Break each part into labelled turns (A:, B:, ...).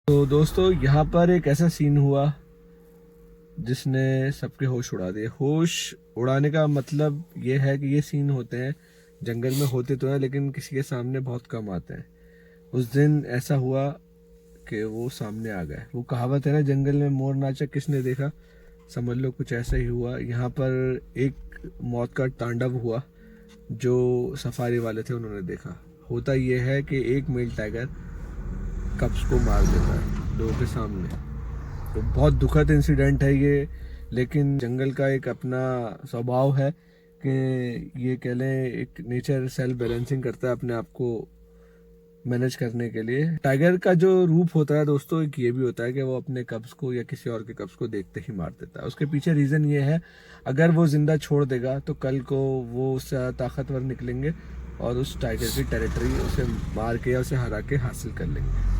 A: तो दोस्तों यहाँ पर एक ऐसा सीन हुआ जिसने सबके होश उड़ा दिए। होश उड़ाने का मतलब ये है कि ये सीन होते हैं, जंगल में होते तो हैं लेकिन किसी के सामने बहुत कम आते हैं। उस दिन ऐसा हुआ कि वो सामने आ गए। वो कहावत है ना, जंगल में मोर नाचा किसने देखा, समझ लो कुछ ऐसा ही हुआ। यहाँ पर एक मौत का तांडव हुआ जो सफारी वाले थे उन्होंने देखा। होता ये है कि एक मेल टाइगर कप्स को मार देता है लोगों के सामने। तो बहुत दुखद इंसिडेंट है ये, लेकिन जंगल का एक अपना स्वभाव है कि ये कह लें एक नेचर सेल्फ बैलेंसिंग करता है अपने आप को मैनेज करने के लिए। टाइगर का जो रूप होता है दोस्तों, एक ये भी होता है कि वो अपने कब्ज को या किसी और के कब्ज को देखते ही मार देता है। उसके पीछे रीज़न ये है, अगर वो जिंदा छोड़ देगा तो कल को वो उससे ताकतवर निकलेंगे और उस टाइगर की टेरिटरी उसे मार के या उसे हरा के हासिल कर लेंगे।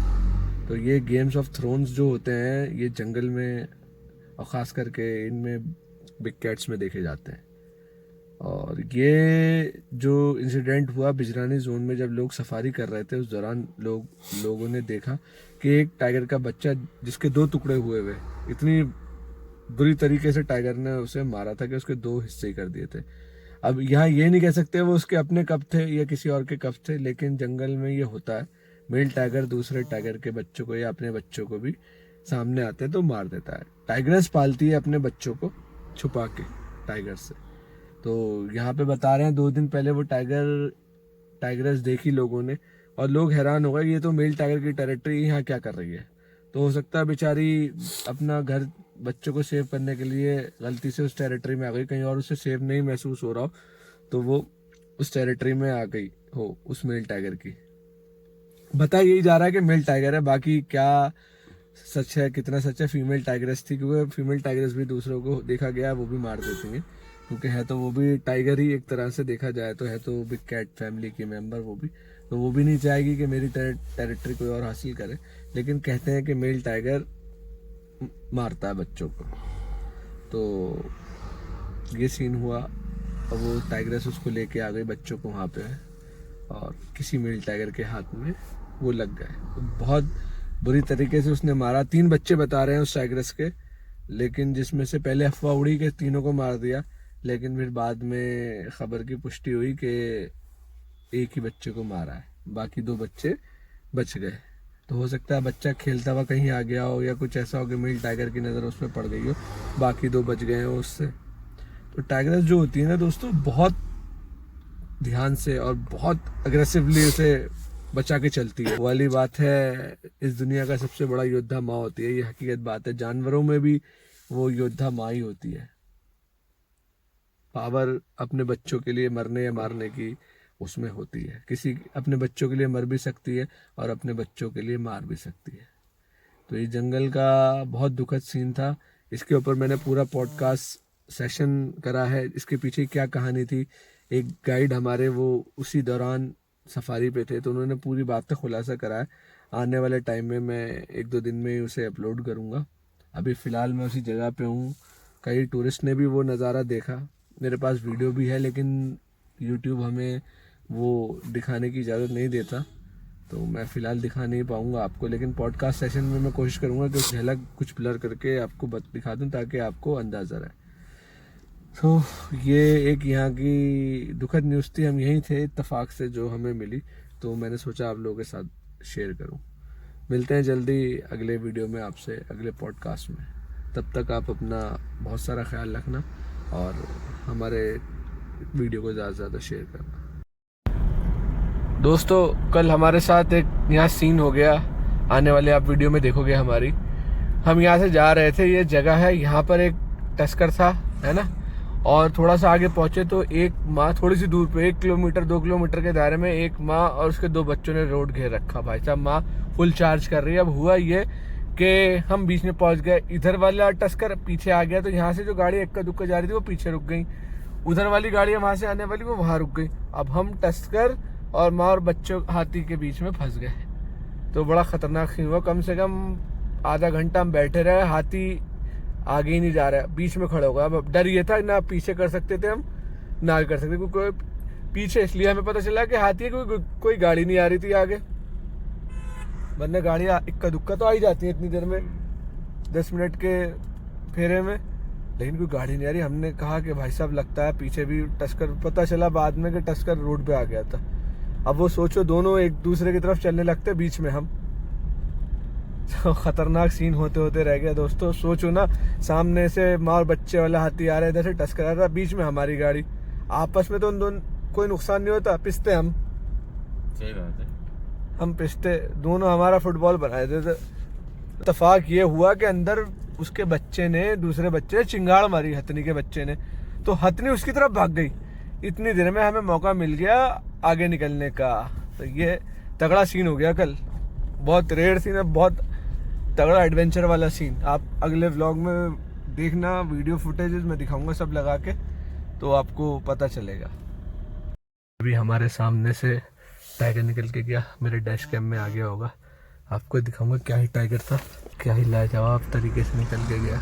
A: तो ये गेम्स ऑफ थ्रोन्स जो होते हैं ये जंगल में और ख़ास करके इनमें बिग कैट्स में देखे जाते हैं। और ये जो इंसिडेंट हुआ बिजरानी जोन में, जब लोग सफारी कर रहे थे उस दौरान लोगों ने देखा कि एक टाइगर का बच्चा जिसके दो टुकड़े हुए, इतनी बुरी तरीके से टाइगर ने उसे मारा था कि उसके दो हिस्से ही कर दिए थे। अब यहाँ ये नहीं कह सकते वो उसके अपने कब थे या किसी और के कब थे, लेकिन जंगल में ये होता है। मेल टाइगर दूसरे टाइगर के बच्चों को या अपने बच्चों को भी सामने आते हैं तो मार देता है। टाइग्रेस पालती है अपने बच्चों को छुपा के टाइगर से। तो यहाँ पे बता रहे हैं 2 दिन पहले वो टाइग्रेस देखी लोगों ने और लोग हैरान हो गए, ये तो मेल टाइगर की टेरिटरी यहाँ क्या कर रही है। तो हो सकता है बेचारी अपना घर बच्चों को सेव करने के लिए गलती से उस टेरिटरी में आ गई, कहीं और उसे सेव नहीं महसूस हो रहा हो तो वो उस टेरिटरी में आ गई हो उस मेल टाइगर की। बता यही जा रहा है कि मेल टाइगर है, बाकी क्या सच है कितना सच है फीमेल टाइगरेस थी, क्योंकि फीमेल टाइगरेस भी दूसरों को देखा गया है वो भी मार देती हैं, क्योंकि है तो वो भी टाइगर ही एक तरह से देखा जाए तो, है तो बिग कैट फैमिली की मेंबर वो भी। तो वो भी नहीं चाहेगी कि मेरी टेरिटरी कोई और हासिल करे, लेकिन कहते हैं कि मेल टाइगर मारता है बच्चों को। तो ये सीन हुआ और वो टाइगरेस उसको लेके आ गई बच्चों को वहाँ पे, और किसी मेल टाइगर के हाथ में वो लग गए। तो बहुत बुरी तरीके से उसने मारा। 3 बच्चे बता रहे हैं उस टाइग्रेस के, लेकिन जिसमें से पहले अफवाह उड़ी कि तीनों को मार दिया, लेकिन फिर बाद में खबर की पुष्टि हुई कि एक ही बच्चे को मारा है, बाकी 2 बच्चे बच गए। तो हो सकता है बच्चा खेलता हुआ कहीं आ गया हो या कुछ ऐसा हो कि मेल टाइगर की नज़र उस पर पड़ गई हो, बाकी 2 बच गए हो उससे। तो टाइग्रेस जो होती है ना दोस्तों, बहुत ध्यान से और बहुत अग्रेसिवली उसे बचा के चलती है। वाली बात है, इस दुनिया का सबसे बड़ा योद्धा माँ होती है, ये हकीकत बात है। जानवरों में भी वो योद्धा माँ ही होती है। पावर अपने बच्चों के लिए मरने या मारने की उसमें होती है। किसी अपने बच्चों के लिए मर भी सकती है और अपने बच्चों के लिए मार भी सकती है। तो ये जंगल का बहुत दुखद सीन था। इसके ऊपर मैंने पूरा पॉडकास्ट सेशन करा है, इसके पीछे क्या कहानी थी। एक गाइड हमारे वो उसी दौरान सफारी पे थे, तो उन्होंने पूरी बात का खुलासा करा है। आने वाले टाइम में मैं 1-2 दिन में उसे अपलोड करूँगा। अभी फ़िलहाल मैं उसी जगह पे हूँ। कई टूरिस्ट ने भी वो नज़ारा देखा, मेरे पास वीडियो भी है, लेकिन यूट्यूब हमें वो दिखाने की इजाज़त नहीं देता, तो मैं फ़िलहाल दिखा नहीं पाऊँगा आपको। लेकिन पॉडकास्ट सेशन में मैं कोशिश करूँगा कि उस झलक कुछ ब्लर करके आपको दिखा दूँ ताकि आपको अंदाज़ा रहे। तो ये एक यहाँ की दुखद न्यूज़ थी। हम यहीं थे इत्तेफाक से जो हमें मिली, तो मैंने सोचा आप लोगों के साथ शेयर करूँ। मिलते हैं जल्दी अगले वीडियो में आपसे, अगले पॉडकास्ट में। तब तक आप अपना बहुत सारा ख्याल रखना और हमारे वीडियो को ज़्यादा से ज़्यादा शेयर करना। दोस्तों कल हमारे साथ एक यहाँ सीन हो गया, आने वाले आप वीडियो में देखोगे हमारी। हम यहाँ से जा रहे थे, ये जगह है, यहाँ पर एक टस्कर था, है ना, और थोड़ा सा आगे पहुंचे तो एक माँ थोड़ी सी दूर पे 1 किलोमीटर 2 किलोमीटर के दायरे में एक माँ और उसके 2 बच्चों ने रोड घेर रखा। भाई साहब माँ फुल चार्ज कर रही है। अब हुआ ये कि हम बीच में पहुंच गए, इधर वाला टस्कर पीछे आ गया, तो यहाँ से जो गाड़ी इक्का दुक्का जा रही थी वो पीछे रुक गई, उधर वाली गाड़ी वहां से आने वाली वो वहां रुक गई। अब हम टस्कर और माँ और बच्चों हाथी के बीच में फंस गए। तो बड़ा खतरनाक सीन हुआ। कम से कम आधा घंटा हम बैठे रहे, हाथी आगे ही नहीं जा रहा है, बीच में खड़े हो गए। अब डर ये था ना पीछे कर सकते थे हम ना कर सकते, क्योंकि पीछे इसलिए हमें पता चला कि हाथी कोई गाड़ी नहीं आ रही थी आगे। वरना गाड़ियाँ इक्का दुक्का तो आ ही जाती है इतनी देर में, 10 मिनट के फेरे में, लेकिन कोई गाड़ी नहीं आ रही। हमने कहा कि भाई साहब लगता है पीछे भी टस्कर, पता चला बाद में कि टस्कर रोड पे आ गया था। अब वो सोचो दोनों एक दूसरे की तरफ चलने लगते, बीच में हम। तो खतरनाक सीन होते होते रह गया दोस्तों। सोचो ना, सामने से माँ और बच्चे वाला हाथी आ रहा है, इधर से टस्कर आ रहा है, बीच में हमारी गाड़ी। आपस में तो उन दोनों कोई नुकसान नहीं होता, पिसते हम।
B: सही बात है,
A: हम पिसते दोनों, हमारा फुटबॉल बनाए थे। इत्तेफाक ये हुआ कि अंदर उसके बच्चे ने, दूसरे बच्चे ने चिंगाड़ मारी हथनी के बच्चे ने, तो हथनी उसकी तरफ भाग गई। इतनी देर में हमें मौका मिल गया आगे निकलने का। तो ये तगड़ा सीन हो गया कल, बहुत रेयर सीन है, बहुत तगड़ा एडवेंचर वाला सीन। आप अगले व्लॉग में देखना, वीडियो फुटेजेस मैं दिखाऊंगा सब लगा के, तो आपको पता चलेगा। अभी हमारे सामने से टाइगर निकल के गया, मेरे डैश कैम में आ गया होगा, आपको दिखाऊंगा क्या ही टाइगर था, क्या ही लाजवाब तरीके से निकल के गया।